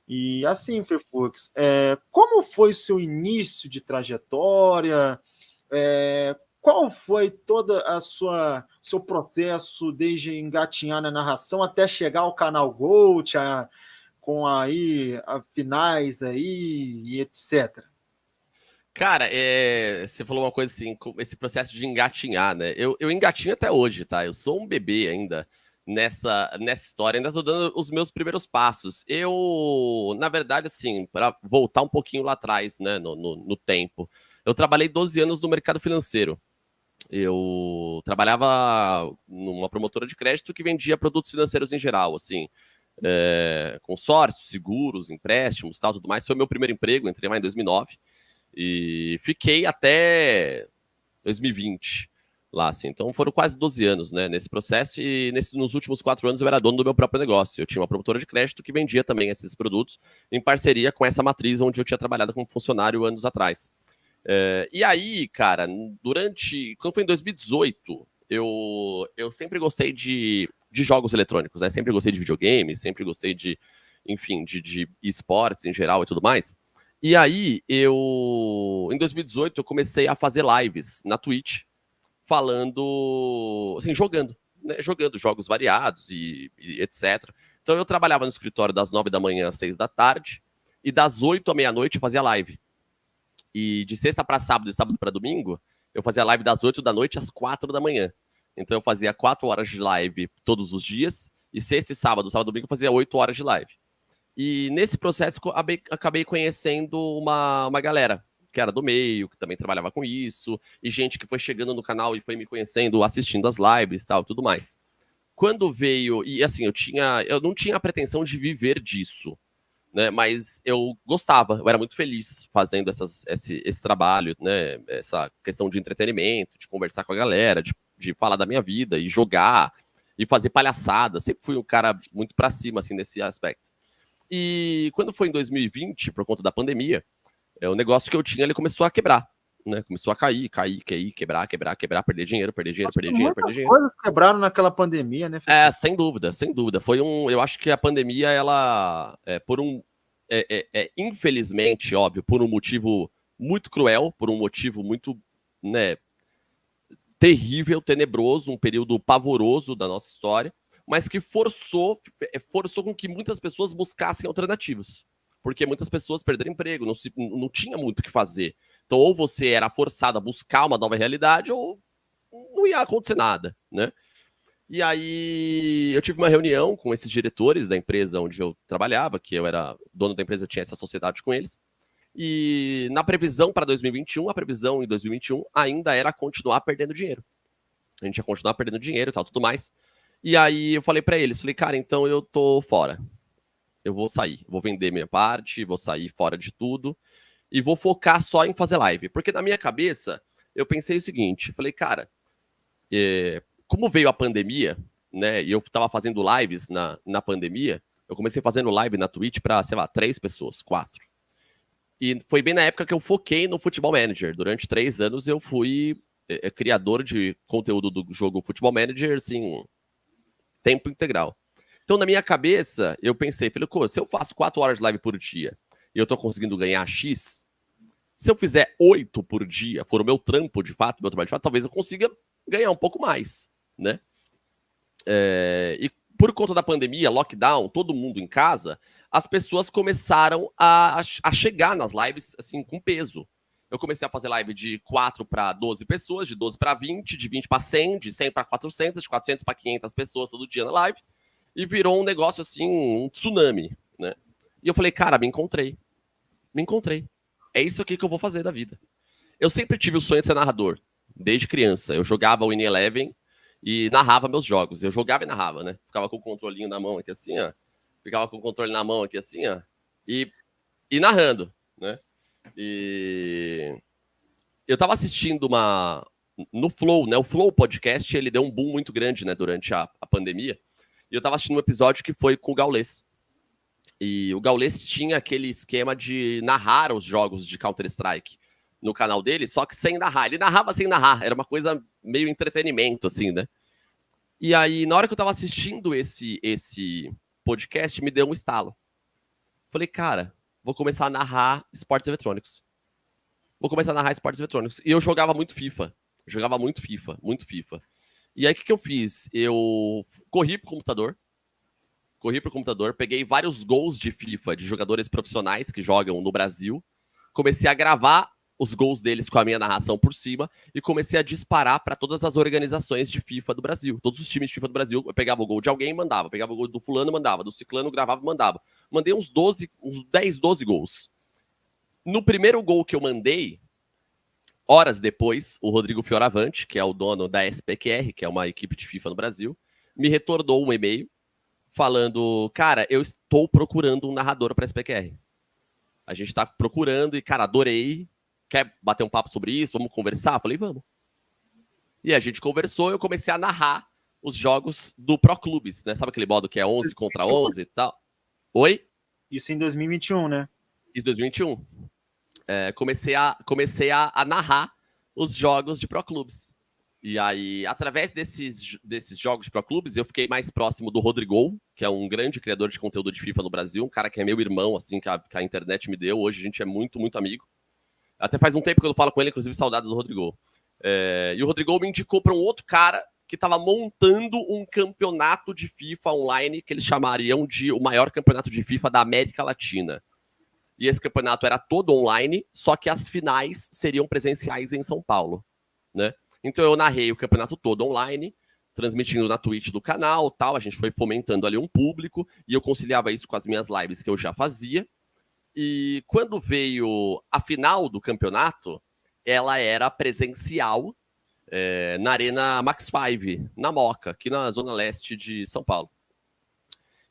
E assim, Fefux, como foi o seu início de trajetória? Qual foi toda a seu processo desde engatinhar na narração até chegar ao canal Gold, com aí a finais aí e etc. Cara, você falou uma coisa assim, esse processo de engatinhar, né? Eu engatinho até hoje, tá? Eu sou um bebê ainda nessa história, ainda tô dando os meus primeiros passos. Na verdade, assim, para voltar um pouquinho lá atrás, né, no tempo, eu trabalhei 12 anos no mercado financeiro. Eu trabalhava numa promotora de crédito que vendia produtos financeiros em geral, assim, consórcios, seguros, empréstimos, tal, tudo mais. Foi meu primeiro emprego, entrei lá em 2009 e fiquei até 2020 lá, assim. Então foram quase 12 anos, né, nesse processo e nos últimos 4 anos eu era dono do meu próprio negócio. Eu tinha uma promotora de crédito que vendia também esses produtos em parceria com essa matriz onde eu tinha trabalhado como funcionário anos atrás. E aí, cara, quando foi em 2018, eu sempre gostei de jogos eletrônicos, né? Sempre gostei de videogames, sempre gostei enfim, de esportes em geral e tudo mais. E aí, em 2018, eu comecei a fazer lives na Twitch, falando, assim, jogando, né? Jogando jogos variados e etc. Então, eu trabalhava no escritório das 9 da manhã às 6 da tarde, e das 8 à meia-noite eu fazia live. E de sexta para sábado e sábado para domingo, eu fazia live das 8 da noite às 4 da manhã. Então eu fazia 4 horas de live todos os dias, e sexta e sábado e domingo eu fazia 8 horas de live. E nesse processo acabei conhecendo uma galera que era do meio, que também trabalhava com isso, e gente que foi chegando no canal e foi me conhecendo, assistindo as lives e tal, tudo mais. Quando veio, e assim, eu não tinha a pretensão de viver disso, né? Mas eu gostava, eu era muito feliz fazendo esse trabalho, né? Essa questão de entretenimento, de conversar com a galera, de falar da minha vida e jogar e fazer palhaçada. Sempre fui um cara muito pra cima, assim, nesse aspecto. E quando foi em 2020, por conta da pandemia, o negócio que eu tinha, ele começou a quebrar, né? Começou a cair, quebrar, perder dinheiro, Acho que muitas coisas quebraram naquela pandemia, né, Fefo? Sem dúvida, sem dúvida. Eu acho que a pandemia, ela, infelizmente, óbvio, por um motivo muito cruel, por um motivo muito, né, terrível, tenebroso, um período pavoroso da nossa história, mas que forçou com que muitas pessoas buscassem alternativas. Porque muitas pessoas perderam emprego, não tinha muito o que fazer. Então, ou você era forçado a buscar uma nova realidade, ou não ia acontecer nada, né? E aí eu tive uma reunião com esses diretores da empresa onde eu trabalhava, que eu era dono da empresa, tinha essa sociedade com eles. E na previsão para 2021, a previsão em 2021 ainda era continuar perdendo dinheiro. A gente ia continuar perdendo dinheiro e tal, tudo mais. E aí eu falei para eles, falei, cara, então eu tô fora. Eu vou sair, vou vender minha parte, vou sair fora de tudo e vou focar só em fazer live. Porque na minha cabeça, eu pensei o seguinte, falei, cara, como veio a pandemia, né, e eu tava fazendo lives na pandemia, eu comecei fazendo live na Twitch para, sei lá, 3 pessoas, 4. E foi bem na época que eu foquei no Football Manager. Durante 3 anos eu fui criador de conteúdo do jogo Football Manager, assim, tempo integral. Então, na minha cabeça, eu pensei, falei, se eu faço 4 horas de live por dia e eu tô conseguindo ganhar X, se eu fizer 8 por dia, for o meu trampo de fato, meu trabalho de fato, talvez eu consiga ganhar um pouco mais, né? E por conta da pandemia, lockdown, todo mundo em casa, as pessoas começaram a chegar nas lives, assim, com peso. Eu comecei a fazer live de 4 para 12 pessoas, de 12 para 20, de 20 para 100, de 100 para 400, de 400 para 500 pessoas todo dia na live. E virou um negócio, assim, um tsunami, né? E eu falei, cara, me encontrei. Me encontrei. É isso aqui que eu vou fazer da vida. Eu sempre tive o sonho de ser narrador, desde criança. Eu jogava o Eleven e narrava meus jogos. Eu jogava e narrava, né? Ficava com o controlinho na mão aqui assim, ó. Ficava com o controle na mão aqui assim, ó. E narrando, né? E eu tava assistindo no Flow, né? O Flow Podcast, ele deu um boom muito grande, né? Durante a pandemia. E eu tava assistindo um episódio que foi com o Gaules. E o Gaules tinha aquele esquema de narrar os jogos de Counter-Strike no canal dele, só que sem narrar. Ele narrava sem narrar, era uma coisa meio entretenimento, assim, né? E aí, na hora que eu tava assistindo esse podcast, me deu um estalo. Falei, cara, vou começar a narrar esportes eletrônicos. E eu jogava muito FIFA. Muito FIFA. E aí, o que eu fiz? Eu corri pro computador, peguei vários gols de FIFA de jogadores profissionais que jogam no Brasil, comecei a gravar os gols deles com a minha narração por cima e comecei a disparar para todas as organizações de FIFA do Brasil. Todos os times de FIFA do Brasil, eu pegava o gol de alguém e mandava, pegava o gol do fulano e mandava, do ciclano gravava e mandava. Mandei uns 10, 12 gols. No primeiro gol que eu mandei, horas depois, o Rodrigo Fioravante, que é o dono da SPQR, que é uma equipe de FIFA no Brasil, me retornou um e-mail falando, cara, eu estou procurando um narrador para SPQR. A gente está procurando e, cara, adorei. Quer bater um papo sobre isso? Vamos conversar? Falei, vamos. E a gente conversou e eu comecei a narrar os jogos do Pro Clubes, né? Sabe aquele modo que é 11 contra 11 e tal? Oi? Isso em 2021, né? Isso em 2021. Comecei a narrar os jogos de Pro Clubes. E aí, através desses jogos de Pro Clubes, eu fiquei mais próximo do Rodrigo, que é um grande criador de conteúdo de FIFA no Brasil, um cara que é meu irmão, assim, que a internet me deu. Hoje a gente é muito, muito amigo. Até faz um tempo que eu não falo com ele, inclusive saudades do Rodrigo. E o Rodrigo me indicou para um outro cara que estava montando um campeonato de FIFA online que eles chamariam de o maior campeonato de FIFA da América Latina. E esse campeonato era todo online, só que as finais seriam presenciais em São Paulo, né? Então eu narrei o campeonato todo online, transmitindo na Twitch do canal, tal. A gente foi fomentando ali um público e eu conciliava isso com as minhas lives que eu já fazia. E quando veio a final do campeonato, ela era presencial na Arena Max 5, na Moca, aqui na Zona Leste de São Paulo.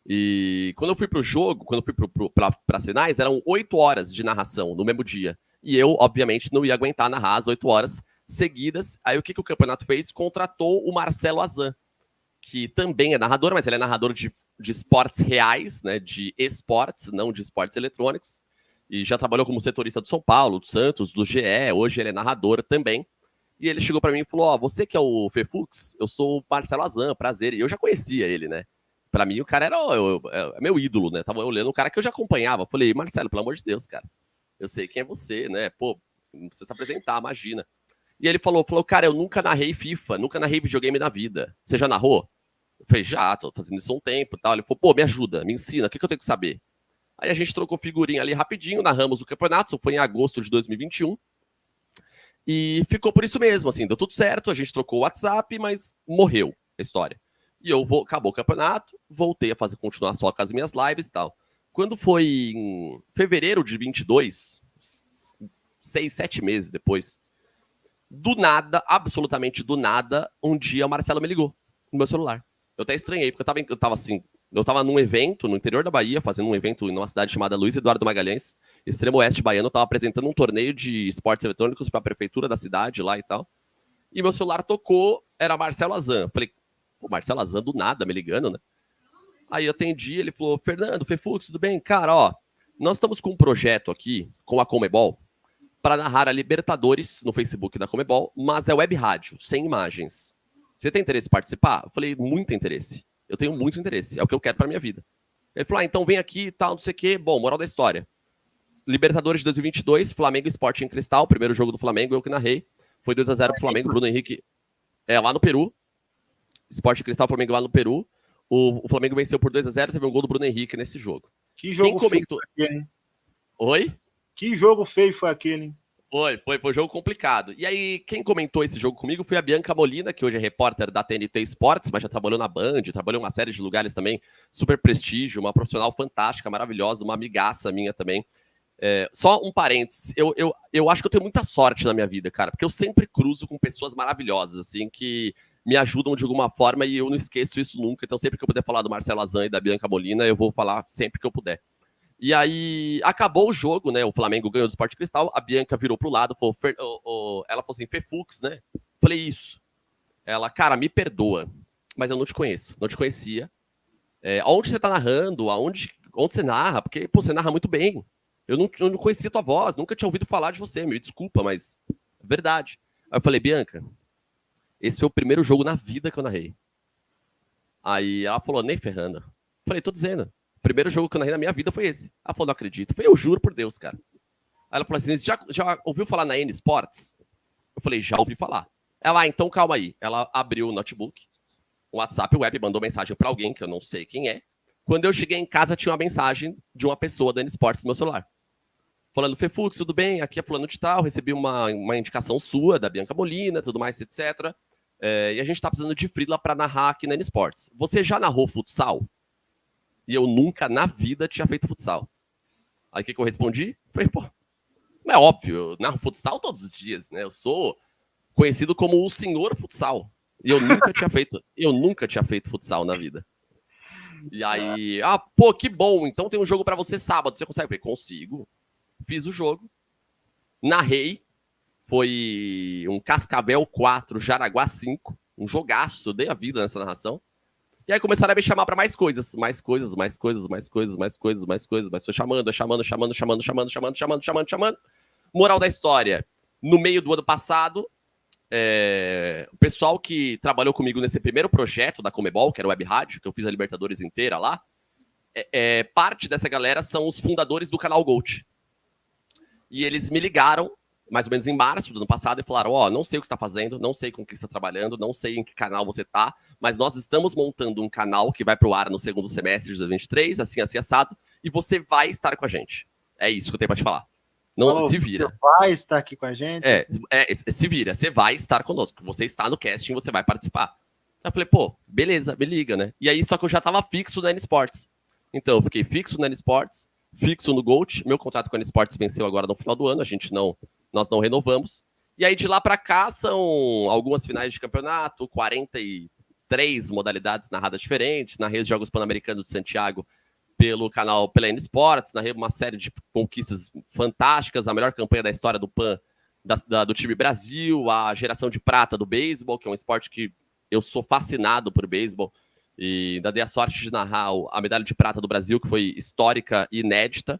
E quando eu fui pro jogo, quando eu fui para as finais, eram 8 horas de narração no mesmo dia. E eu, obviamente, não ia aguentar narrar as 8 horas seguidas. Aí o que o campeonato fez? Contratou o Marcelo Azan, que também é narrador, mas ele é narrador de esportes reais, né, de esportes, não de esportes eletrônicos, e já trabalhou como setorista do São Paulo, do Santos, do GE, hoje ele é narrador também, e ele chegou para mim e falou, ó, você que é o Fefux, eu sou o Marcelo Azan, prazer, e eu já conhecia ele, né, para mim o cara era meu ídolo, né, tava olhando um cara que eu já acompanhava, falei, Marcelo, pelo amor de Deus, cara, eu sei quem é você, né, pô, não precisa se apresentar, imagina. E ele falou, cara, eu nunca narrei FIFA, nunca narrei videogame na vida, você já narrou? Eu falei, já, tô fazendo isso há um tempo e tal. Ele falou, pô, me ajuda, me ensina, o que eu tenho que saber? Aí a gente trocou figurinha ali rapidinho, narramos o campeonato, isso foi em agosto de 2021. E ficou por isso mesmo, assim, deu tudo certo, a gente trocou o WhatsApp, mas morreu a história. E acabou o campeonato, voltei a continuar só com as minhas lives e tal. Quando foi em fevereiro de 22, 6, 7 meses depois, do nada, absolutamente do nada, um dia o Marcelo me ligou no meu celular. Eu até estranhei, porque eu tava num evento no interior da Bahia, fazendo um evento numa cidade chamada Luiz Eduardo Magalhães, extremo oeste baiano, eu tava apresentando um torneio de esportes eletrônicos para a prefeitura da cidade lá e tal. E meu celular tocou, era Marcelo Azan. Falei, pô, Marcelo Azan do nada me ligando, né? Aí eu atendi, ele falou, Fernando, Fefux, tudo bem? Cara, ó, nós estamos com um projeto aqui, com a Comebol, para narrar a Libertadores no Facebook da Comebol, mas é web rádio, sem imagens. Você tem interesse em participar? Eu falei, muito interesse. Eu tenho muito interesse. É o que eu quero para minha vida. Ele falou, então vem aqui e tal, não sei o quê. Bom, moral da história. Libertadores de 2022, Flamengo Sporting Cristal, primeiro jogo do Flamengo, eu que narrei. Foi 2-0 pro Flamengo, Bruno Henrique lá no Peru. Sporting Cristal, Flamengo lá no Peru. O Flamengo venceu por 2-0, teve um gol do Bruno Henrique nesse jogo. Que jogo feio foi aquele, hein? Oi? Que jogo feio foi aquele, hein? Foi um jogo complicado. E aí, quem comentou esse jogo comigo foi a Bianca Molina, que hoje é repórter da TNT Esportes, mas já trabalhou na Band, trabalhou em uma série de lugares também, super prestígio, uma profissional fantástica, maravilhosa, uma amigaça minha também. Só um parênteses, eu acho que eu tenho muita sorte na minha vida, cara, porque eu sempre cruzo com pessoas maravilhosas, assim, que me ajudam de alguma forma e eu não esqueço isso nunca. Então, sempre que eu puder falar do Marcelo Azan e da Bianca Molina, eu vou falar sempre que eu puder. E aí, acabou o jogo, né? O Flamengo ganhou do Sport Cristal, a Bianca virou pro lado, falou, ela falou assim, Fefux, né? Falei, isso. Ela, cara, me perdoa, mas eu não te conheço, não te conhecia. Onde você tá narrando? Onde você narra? Porque, pô, você narra muito bem. Eu não conhecia tua voz, nunca tinha ouvido falar de você, me desculpa, mas é verdade. Aí eu falei, Bianca, esse foi o primeiro jogo na vida que eu narrei. Aí ela falou, nem ferrando. Falei, tô dizendo. primeiro jogo que eu narrei na minha vida foi esse. Ela falou, não acredito. Eu falei, eu juro por Deus, cara. Aí ela falou assim, já ouviu falar na N Sports? Eu falei, já ouvi falar. Ela, então calma aí. Ela abriu o notebook, o WhatsApp web, mandou mensagem pra alguém, que eu não sei quem é. Quando eu cheguei em casa, tinha uma mensagem de uma pessoa da N Sports no meu celular. Falando, Fefux, tudo bem? Aqui é fulano de tal, recebi uma indicação sua, da Bianca Molina, tudo mais, etc. E a gente tá precisando de freela pra narrar aqui na N Sports. Você já narrou futsal? E eu nunca na vida tinha feito futsal. Aí o que eu respondi? Falei, pô, é óbvio, eu narro futsal todos os dias, né? Eu sou conhecido como o senhor futsal. E eu nunca tinha feito futsal na vida. E aí, pô, que bom, então tem um jogo pra você sábado, você consegue? Eu falei, consigo. Fiz o jogo, narrei, foi um Cascavel 4, Jaraguá 5, um jogaço, eu dei a vida nessa narração. E aí começaram a me chamar pra mais coisas. Mas foi chamando. Moral da história. No meio do ano passado, o pessoal que trabalhou comigo nesse primeiro projeto da Comebol, que era o Web Rádio, que eu fiz a Libertadores inteira lá, parte dessa galera são os fundadores do canal Gold. E eles me ligaram, mais ou menos em março do ano passado, e falaram, não sei o que você está fazendo, não sei com o que você está trabalhando, não sei em que canal você está, mas nós estamos montando um canal que vai para o ar no segundo semestre de 2023, assim assado, e você vai estar com a gente. É isso que eu tenho para te falar. Não, se vira. Você vai estar aqui com a gente? Se vira, você vai estar conosco, você está no casting, você vai participar. Aí eu falei, pô, beleza, me liga, né? E aí, só que eu já estava fixo na N Sports. Então, eu fiquei fixo na N Sports, fixo no Gold. Meu contrato com a N Sports venceu agora no final do ano, nós não renovamos. E aí, de lá para cá, são algumas finais de campeonato, 43 modalidades narradas diferentes, narrei os Jogos Pan-Americanos de Santiago pela N Sports, narrei uma série de conquistas fantásticas, a melhor campanha da história do PAN, do time Brasil, a geração de prata do beisebol, que é um esporte que eu sou fascinado por beisebol, e ainda dei a sorte de narrar a medalha de prata do Brasil, que foi histórica e inédita.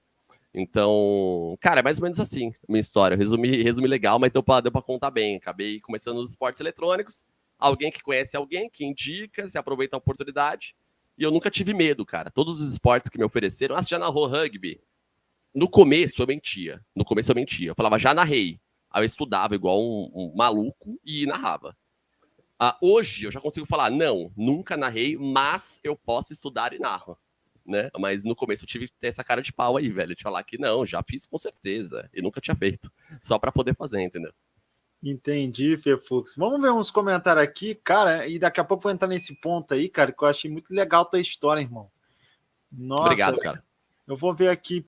Então, cara, é mais ou menos assim a minha história. Resumi legal, mas deu pra contar bem. Acabei começando nos esportes eletrônicos, alguém que conhece alguém, que indica, se aproveita a oportunidade. E eu nunca tive medo, cara. Todos os esportes que me ofereceram... você já narrou rugby? No começo eu mentia. Eu falava, já narrei. Aí eu estudava igual um maluco e narrava. Hoje eu já consigo falar, não, nunca narrei, mas eu posso estudar e narro, né? Mas no começo eu tive que ter essa cara de pau aí, velho, de falar que não, já fiz com certeza, e nunca tinha feito, só pra poder fazer, entendeu? Entendi, Fefux. Vamos ver uns comentários aqui, cara, e daqui a pouco eu vou entrar nesse ponto aí, cara, que eu achei muito legal a tua história, irmão. Nossa, obrigado, cara. Eu vou ver aqui